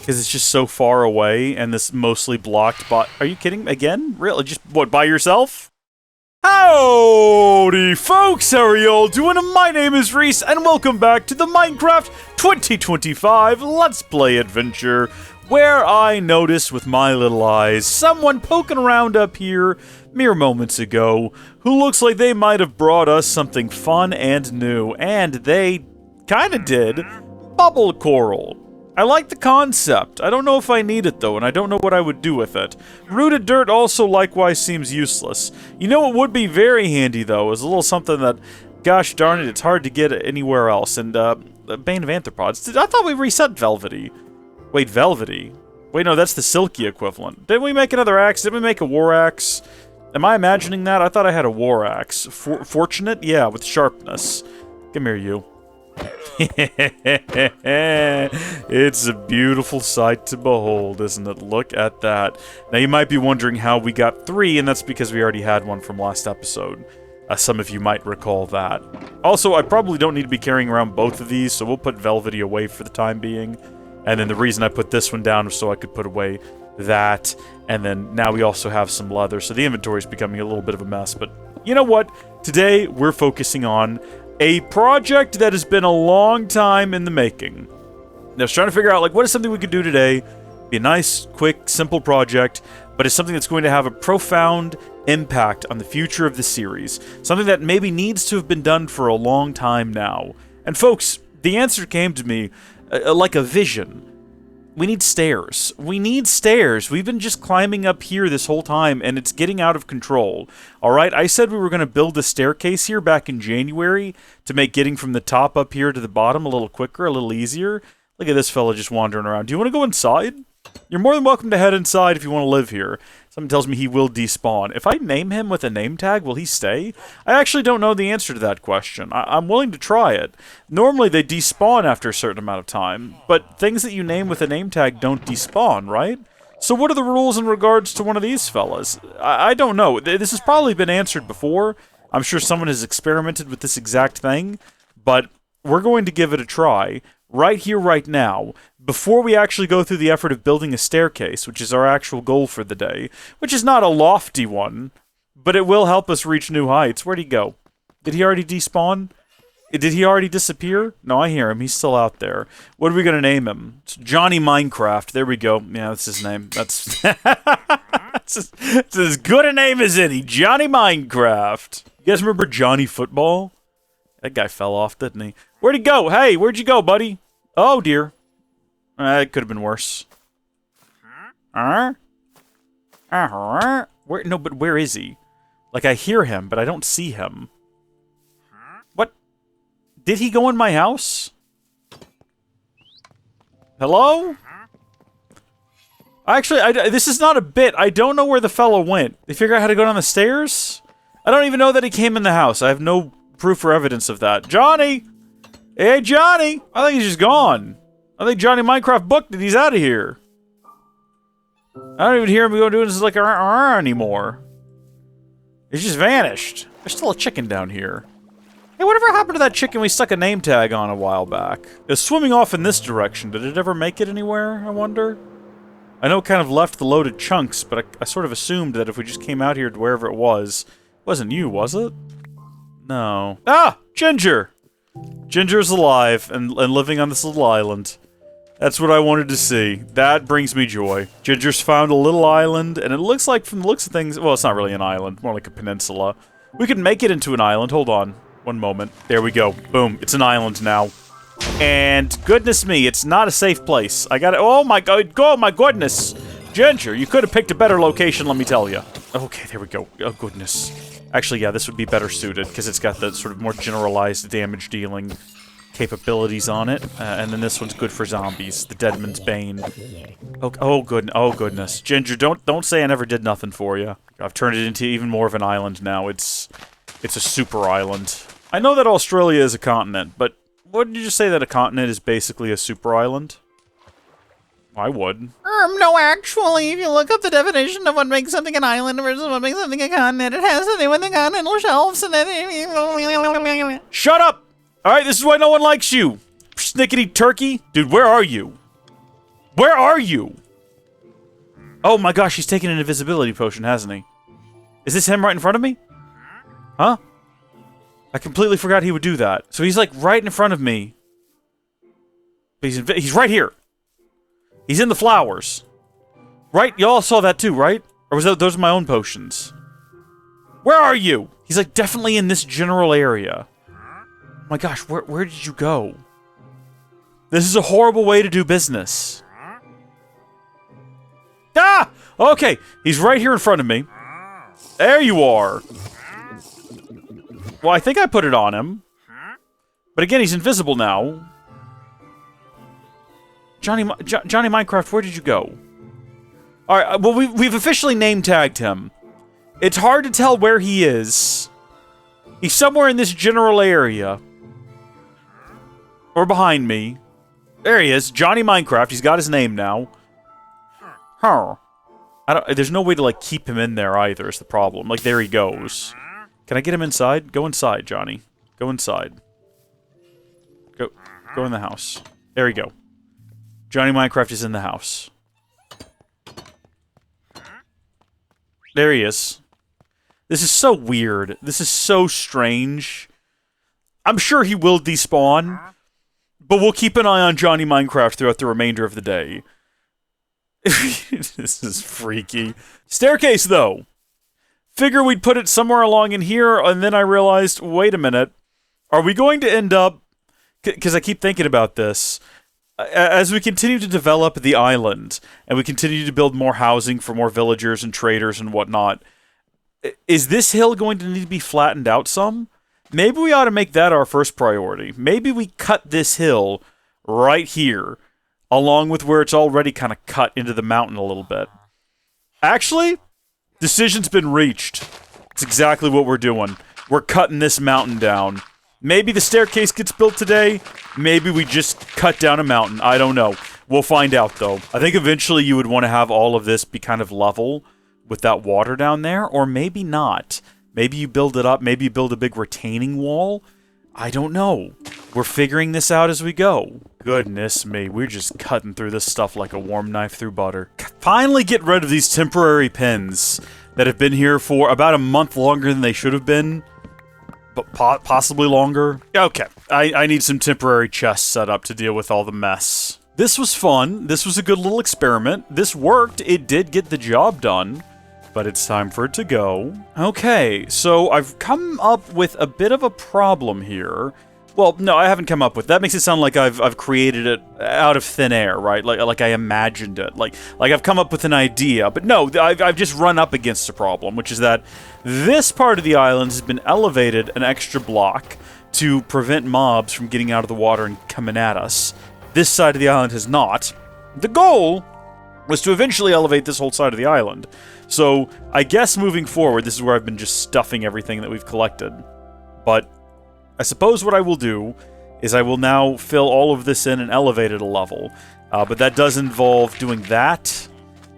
because it's just so far away and this mostly blocked by... Are you kidding? Again? Really? Just, what, by yourself? Howdy folks, how are y'all doing? My name is Reese, and welcome back to the Minecraft 2025 Let's Play Adventure, where I noticed with my little eyes someone poking around up here mere moments ago who looks like they might have brought us something fun and new, and they kinda did. Bubble coral. I like the concept. I don't know if I need it though, and I don't know what I would do with it. Rooted dirt also likewise seems useless. You know what would be very handy though, is a little something that, gosh darn it, it's hard to get anywhere else, and Bane of Arthropods. I thought we reset Velvety. Wait, Velvety? Wait, no, that's the Silky equivalent. Didn't we make another axe? Didn't we make a war axe? Am I imagining that? I thought I had a war axe. Fortunate? Yeah, with sharpness. Come here, you. It's a beautiful sight to behold, isn't it? Look at that. Now, you might be wondering how we got 3, and that's because we already had one from last episode. Some of you might recall that. Also, I probably don't need to be carrying around both of these, so we'll put Velvety away for the time being. And then the reason I put this one down was so I could put away that. And then now we also have some leather, so the inventory is becoming a little bit of a mess. But you know what? Today, we're focusing on a project that has been a long time in the making. I was trying to figure out, like, what is something we could do today? Be a nice, quick, simple project, but it's something that's going to have a profound impact on the future of the series. Something that maybe needs to have been done for a long time now. And folks, the answer came to me like a vision. We need stairs. We need stairs. We've been just climbing up here this whole time, and it's getting out of control. Alright, I said we were going to build a staircase here back in January to make getting from the top up here to the bottom a little quicker, a little easier. Look at this fella just wandering around. Do you want to go inside? You're more than welcome to head inside if you want to live here. Something tells me he will despawn. If I name him with a name tag, will he stay? I actually don't know the answer to that question. I'm willing to try it. Normally they despawn after a certain amount of time, but things that you name with a name tag don't despawn, right? So what are the rules in regards to one of these fellas? I don't know. This has probably been answered before. I'm sure someone has experimented with this exact thing, but we're going to give it a try right here, right now, before we actually go through the effort of building a staircase, which is our actual goal for the day, which is not a lofty one, but it will help us reach new heights. Where'd he go? Did he already despawn? Did he already disappear? No, I hear him. He's still out there. What are we going to name him? It's Johnny Minecraft. There we go. Yeah, that's his name. That's, that's as good a name as any. Johnny Minecraft. You guys remember Johnny Football? That guy fell off, didn't he? Where'd he go? Hey, where'd you go, buddy? Oh, dear. It could have been worse. Where? No, but where is he? Like, I hear him, but I don't see him. What? Did he go in my house? Hello? Actually, this is not a bit. I don't know where the fellow went. They figure out how to go down the stairs? I don't even know that he came in the house. I have no proof or evidence of that. Johnny! Hey, Johnny! I think he's just gone. I think Johnny Minecraft booked it. He's out of here. I don't even hear him go doing this like anymore. He's just vanished. There's still a chicken down here. Hey, whatever happened to that chicken we stuck a name tag on a while back? It's swimming off in this direction. Did it ever make it anywhere, I wonder? I know it kind of left the loaded chunks, but I sort of assumed that if we just came out here to wherever it wasn't you, was it? No. Ah! Ginger! Ginger's alive and living on this little island. That's what I wanted to see. That brings me joy. Ginger's found a little island, and it looks like, from the looks of things, well, it's not really an island, more like a peninsula. We could make it into an island. Hold on. One moment. There we go. Boom. It's an island now. And goodness me, it's not a safe place. I got it. Oh my god. Oh my goodness. Ginger, you could have picked a better location, let me tell you. Okay, there we go. Oh goodness. Actually, yeah, this would be better suited, because it's got the sort of more generalized damage-dealing capabilities on it. And then this one's good for zombies. The Deadman's Bane. Oh goodness. Ginger, don't say I never did nothing for you. I've turned it into even more of an island now. It's a super island. I know that Australia is a continent, but wouldn't you just say that a continent is basically a super island? I would. No, actually, if you look up the definition of what makes something an island versus what makes something a continent, it has to do with the continental shelves and then... Shut up! Alright, this is why no one likes you! Snickety turkey! Dude, where are you? Where are you? Oh my gosh, he's taking an invisibility potion, hasn't he? Is this him right in front of me? Huh? I completely forgot he would do that. So he's like right in front of me. But he's right here. He's in the flowers. Right? Y'all saw that too, right? Or was that those are my own potions? Where are you? He's like definitely in this general area. Oh my gosh, where did you go? This is a horrible way to do business. Ah! Okay, he's right here in front of me. There you are. Well, I think I put it on him. But again, he's invisible now. Johnny Minecraft, where did you go? Alright, well, we've officially name-tagged him. It's hard to tell where he is. He's somewhere in this general area. Or behind me. There he is, Johnny Minecraft. He's got his name now. Huh. There's no way to, like, keep him in there either, is the problem. Like, there he goes. Can I get him inside? Go inside, Johnny. Go inside. Go in the house. There we go. Johnny Minecraft is in the house. There he is. This is so weird. This is so strange. I'm sure he will despawn, but we'll keep an eye on Johnny Minecraft throughout the remainder of the day. This is freaky. Staircase, though. Figure we'd put it somewhere along in here, and then I realized, wait a minute. Are we going to end up... Because I keep thinking about this. As we continue to develop the island, and we continue to build more housing for more villagers and traders and whatnot, is this hill going to need to be flattened out some? Maybe we ought to make that our first priority. Maybe we cut this hill right here, along with where it's already kind of cut into the mountain a little bit. Actually, decision's been reached. It's exactly what we're doing. We're cutting this mountain down. Maybe the staircase gets built today. Maybe we just cut down a mountain. I don't know. We'll find out, though. I think eventually you would want to have all of this be kind of level with that water down there, or maybe not. Maybe you build it up. Maybe you build a big retaining wall. I don't know. We're figuring this out as we go. Goodness me, we're just cutting through this stuff like a warm knife through butter. Finally get rid of these temporary pins that have been here for about a month longer than they should have been. But possibly longer. Okay, I need some temporary chests set up to deal with all the mess. This was fun. This was a good little experiment. This worked. It did get the job done. But it's time for it to go. Okay, so I've come up with a bit of a problem here. Well, no, I haven't come up with. That makes it sound like I've created it out of thin air, right? Like I imagined it. Like I've come up with an idea. But no, I've just run up against a problem, which is that this part of the island has been elevated an extra block to prevent mobs from getting out of the water and coming at us. This side of the island has not. The goal was to eventually elevate this whole side of the island. So, I guess moving forward, this is where I've been just stuffing everything that we've collected. But I suppose what I will do is I will now fill all of this in and elevate it a level. But that does involve doing that,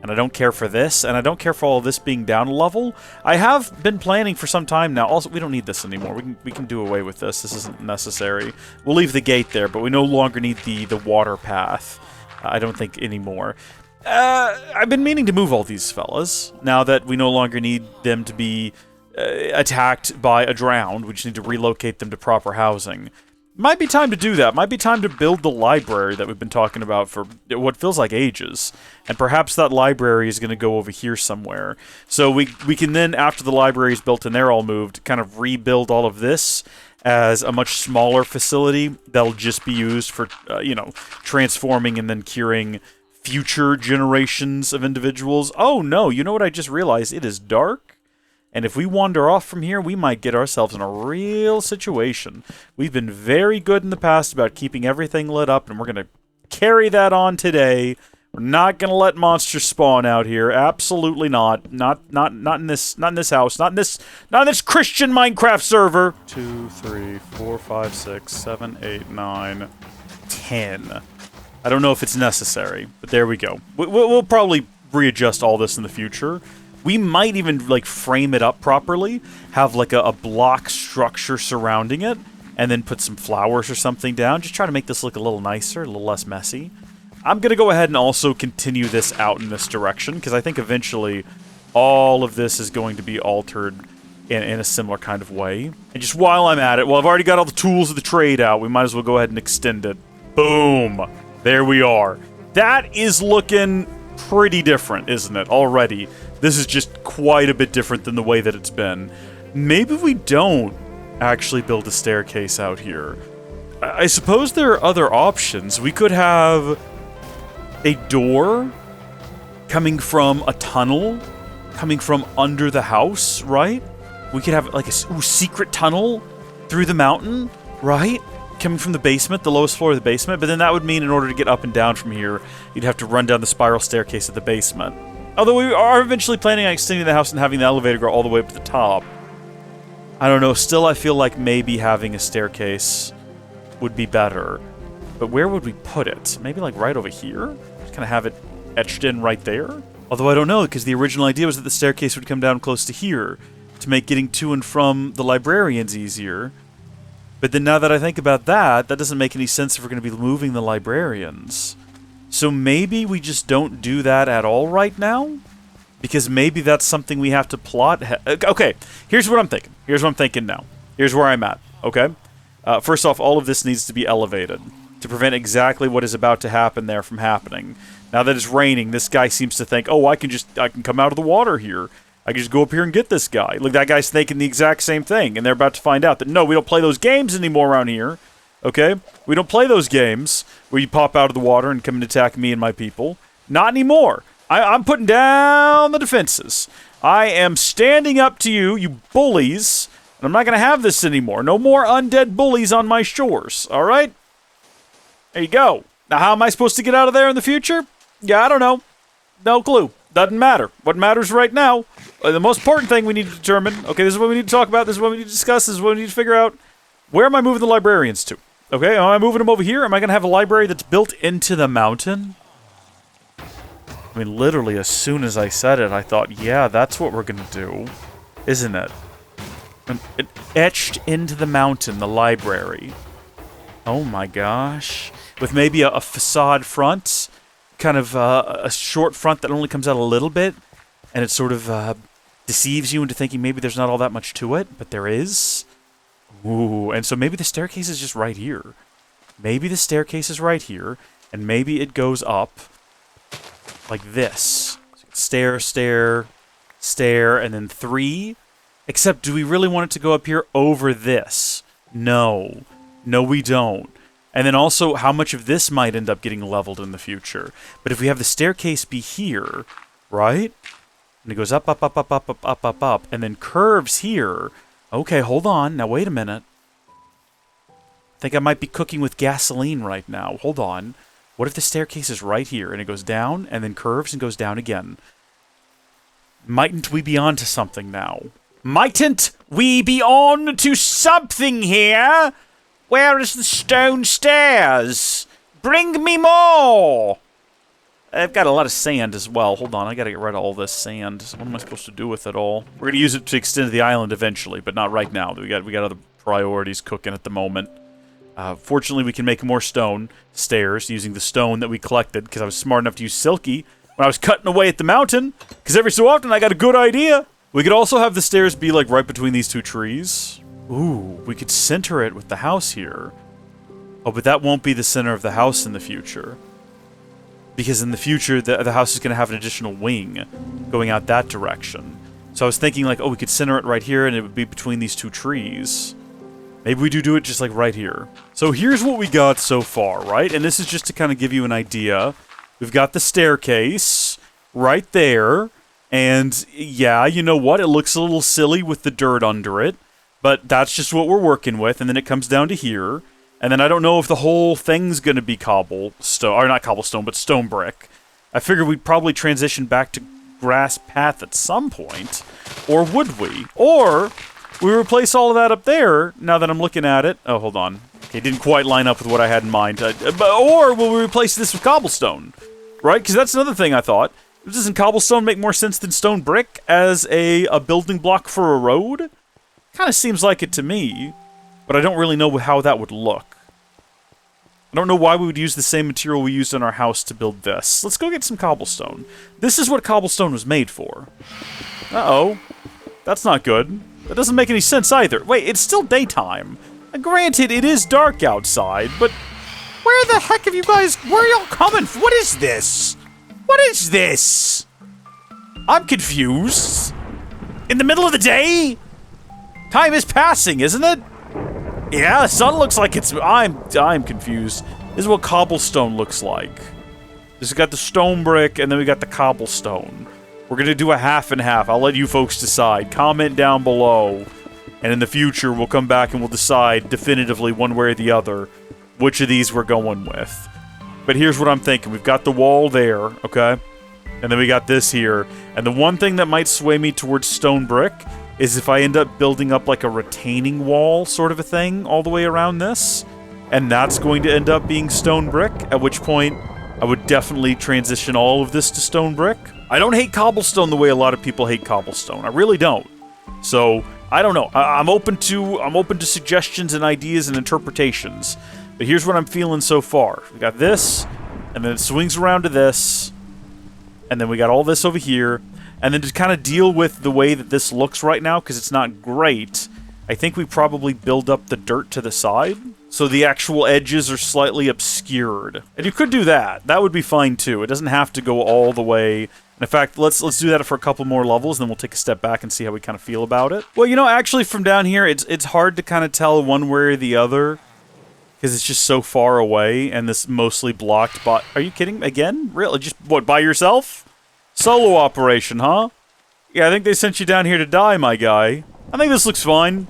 and I don't care for this, and I don't care for all of this being down a level. I have been planning for some time now. Also, we don't need this anymore. We can do away with this. This isn't necessary. We'll leave the gate there, but we no longer need the water path. I don't think anymore. I've been meaning to move all these fellas, now that we no longer need them to be attacked by a drowned. We just need to relocate them to proper housing. Might be time to do that. Might be time to build the library that we've been talking about for what feels like ages. And perhaps that library is going to go over here somewhere. So we can then, after the library is built and they're all moved, kind of rebuild all of this as a much smaller facility that'll just be used for, transforming and then curing future generations of individuals. Oh no, you know what I just realized? It is dark, and if we wander off from here, we might get ourselves in a real situation. We've been very good in the past about keeping everything lit up, and we're going to carry that on today. We're not going to let monsters spawn out here. Absolutely not. Not in this house. Not in this Christian Minecraft server. 2, 3, 4, 5, 6, 7, 8, 9, 10. I don't know if it's necessary, but there we go. We'll probably readjust all this in the future. We might even, like, frame it up properly, have, like, a block structure surrounding it, and then put some flowers or something down. Just try to make this look a little nicer, a little less messy. I'm going to go ahead and also continue this out in this direction, because I think eventually all of this is going to be altered in a similar kind of way. And just while I'm at it, well, I've already got all the tools of the trade out, we might as well go ahead and extend it. Boom! There we are. That is looking pretty different, isn't it, already? This is just quite a bit different than the way that it's been. Maybe we don't actually build a staircase out here. I suppose there are other options. We could have a door coming from a tunnel, coming from under the house, right? We could have like a secret tunnel through the mountain, right? Coming from the basement, the lowest floor of the basement. But then that would mean in order to get up and down from here, you'd have to run down the spiral staircase at the basement. Although we are eventually planning on extending the house and having the elevator go all the way up to the top. I don't know, still I feel like maybe having a staircase would be better. But where would we put it? Maybe like right over here? Just kind of have it etched in right there? Although I don't know, because the original idea was that the staircase would come down close to here to make getting to and from the librarians easier. But then now that I think about that, that doesn't make any sense if we're going to be moving the librarians. So maybe we just don't do that at all right now? Because maybe that's something we have to plot. Okay, here's what I'm thinking. Here's what I'm thinking now. Here's where I'm at, okay? First off, all of this needs to be elevated to prevent exactly what is about to happen there from happening. Now that it's raining, this guy seems to think, oh, I can come out of the water here. I can just go up here and get this guy. Look, that guy's thinking the exact same thing, and they're about to find out that, no, we don't play those games anymore around here, okay? We don't play those games where you pop out of the water and come and attack me and my people. Not anymore. I'm putting down the defenses. I am standing up to you, you bullies, and I'm not going to have this anymore. No more undead bullies on my shores, all right? There you go. Now, how am I supposed to get out of there in the future? Yeah, I don't know. No clue. Doesn't matter. What matters right now, the most important thing we need to determine, okay, this is what we need to talk about, this is what we need to discuss, this is what we need to figure out. Where am I moving the librarians to? Okay, am I moving them over here? Am I going to have a library that's built into the mountain? I mean, literally, as soon as I said it, I thought, yeah, that's what we're going to do, isn't it? It etched into the mountain, the library. Oh my gosh. With maybe a facade front, kind of a short front that only comes out a little bit, and it sort of deceives you into thinking maybe there's not all that much to it, but there is. Ooh, and so maybe the staircase is just right here. Maybe the staircase is right here, and maybe it goes up like this. Stair, stair, stair, and then 3. Except, do we really want it to go up here over this? No. No, we don't. And then also, how much of this might end up getting leveled in the future. But if we have the staircase be here, right? And it goes up, up, up, up, up, up, up, up, up, and then curves here. Okay, hold on. Now, wait a minute. I think I might be cooking with gasoline right now. Hold on. What if the staircase is right here, and it goes down, and then curves and goes down again? Mightn't we be on to something now? Mightn't we be on to something here? Where is the stone stairs? Bring me more! I've got a lot of sand as well. Hold on, I gotta get rid of all this sand. What am I supposed to do with it all? We're gonna use it to extend the island eventually, but not right now. We got other priorities cooking at the moment. Fortunately, we can make more stone stairs using the stone that we collected, because I was smart enough to use Silky when I was cutting away at the mountain, because every so often I got a good idea. We could also have the stairs be like right between these two trees. Ooh, we could center it with the house here. Oh, but that won't be the center of the house in the future. Because in the future, the house is going to have an additional wing going out that direction. So I was thinking like, oh, we could center it right here and it would be between these two trees. Maybe we do it just like right here. So here's what we got so far, right? And this is just to kind of give you an idea. We've got the staircase right there. And yeah, you know what? It looks a little silly with the dirt under it. But that's just what we're working with. And then it comes down to here. And then I don't know if the whole thing's going to be cobblestone. Or not cobblestone, but stone brick. I figured we'd probably transition back to grass path at some point. Or would we? Or we replace all of that up there, now that I'm looking at it. Oh, hold on. Okay, didn't quite line up with what I had in mind. Or will we replace this with cobblestone? Right? Because that's another thing I thought. Doesn't cobblestone make more sense than stone brick as a building block for a road? Kind of seems like it to me, but I don't really know how that would look. I don't know why we would use the same material we used in our house to build this. Let's go get some cobblestone. This is what cobblestone was made for. Uh-oh. That's not good. That doesn't make any sense either. Wait, it's still daytime. Granted, it is dark outside, but where the heck have you guys... Where are y'all coming from? What is this? What is this? I'm confused. In the middle of the day? Time is passing, isn't it? Yeah, the sun looks like it's... I'm confused. This is what cobblestone looks like. This has got the stone brick, and then we got the cobblestone. We're gonna do a half and half. I'll let you folks decide. Comment down below. And in the future, we'll come back and we'll decide definitively one way or the other which of these we're going with. But here's what I'm thinking. We've got the wall there, okay? And then we got this here. And the one thing that might sway me towards stone brick is if I end up building up like a retaining wall sort of a thing all the way around this. And that's going to end up being stone brick, at which point I would definitely transition all of this to stone brick. I don't hate cobblestone the way a lot of people hate cobblestone. I really don't. So, I don't know. I'm open to suggestions and ideas and interpretations. But here's what I'm feeling so far. We got this, and then it swings around to this, and then we got all this over here. And then to kind of deal with the way that this looks right now, because it's not great, I think we probably build up the dirt to the side, so the actual edges are slightly obscured. And you could do that. That would be fine too. It doesn't have to go all the way. In fact, let's do that for a couple more levels, then we'll take a step back and see how we kind of feel about it. Well, you know, actually from down here, it's hard to kind of tell one way or the other, because it's just so far away, and this mostly blocked by... Are you kidding? Again? Really? Just, what, by yourself? Solo operation, huh? Yeah, I think they sent you down here to die, my guy. I think this looks fine.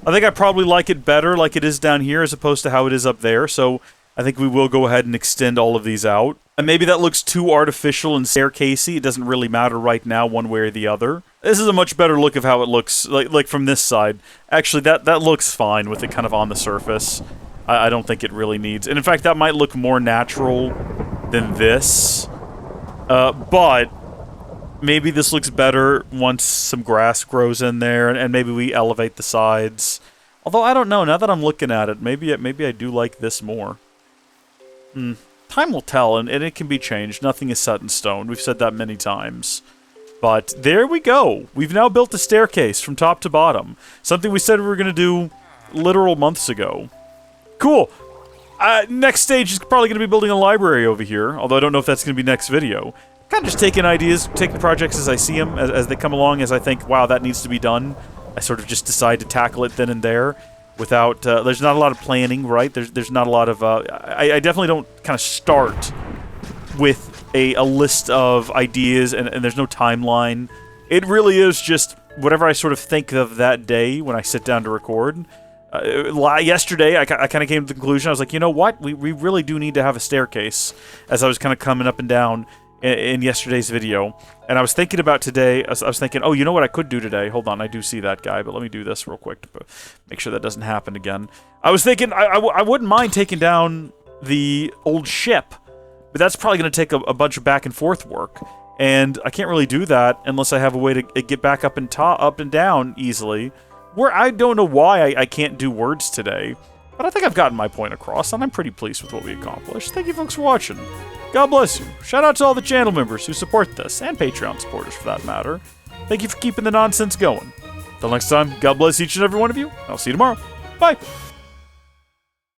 I think I probably like it better like it is down here as opposed to how it is up there, so I think we will go ahead and extend all of these out. And maybe that looks too artificial and staircasey. It doesn't really matter right now one way or the other. This is a much better look of how it looks, like from this side. Actually, that looks fine with it kind of on the surface. I don't think it really needs... And in fact, that might look more natural than this. But maybe this looks better once some grass grows in there, and maybe we elevate the sides. Although, I don't know. Now that I'm looking at it, maybe I do like this more. Time will tell, and it can be changed. Nothing is set in stone. We've said that many times. But there we go. We've now built a staircase from top to bottom. Something we said we were going to do literal months ago. Cool. Next stage is probably going to be building a library over here, although I don't know if that's going to be next video. Kind of just taking ideas, taking projects as I see them, as they come along, as I think, wow, that needs to be done. I sort of just decide to tackle it then and there. Without, there's not a lot of planning, right? There's not a lot of, I definitely don't kind of start with a list of ideas and there's no timeline. It really is just whatever I sort of think of that day when I sit down to record. Yesterday, I kind of came to the conclusion, I was like, you know what? We really do need to have a staircase as I was kind of coming up and down in yesterday's video. And I was thinking about today, I was thinking, oh, you know what I could do today? Hold on, I do see that guy, but let me do this real quick to make sure that doesn't happen again. I was thinking, I wouldn't mind taking down the old ship, but that's probably going to take a bunch of back and forth work. And I can't really do that unless I have a way to get back up and down easily. I don't know why I can't do words today, but I think I've gotten my point across, and I'm pretty pleased with what we accomplished. Thank you folks for watching. God bless you. Shout out to all the channel members who support this, and Patreon supporters for that matter. Thank you for keeping the nonsense going. Till next time, God bless each and every one of you. I'll see you tomorrow. Bye.